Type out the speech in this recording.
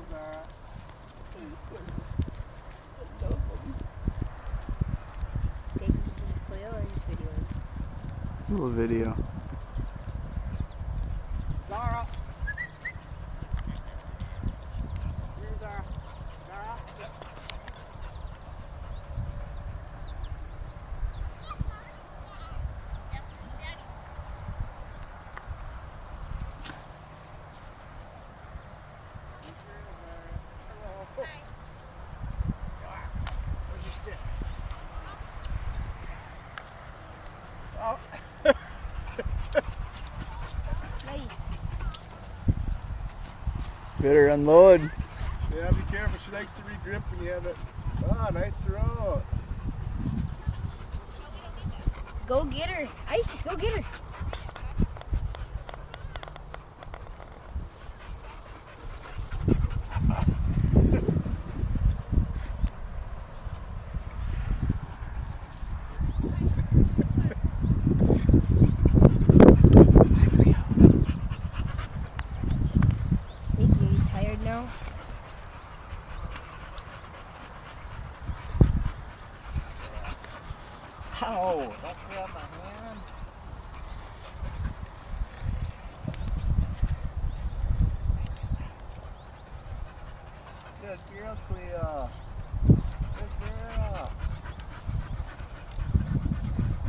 Zara. Little video. Zara. Here, Zara. Zara. Yep. Hello. Hi. Where's your stick? Oh. Better unload. Yeah, be careful. She likes to re-grip when you have it. Oh, nice throw. Go get her. Isis, go get her. Thank you. You tired now? Ow, don't grab my hand. Good girl, Cleo. Good girl.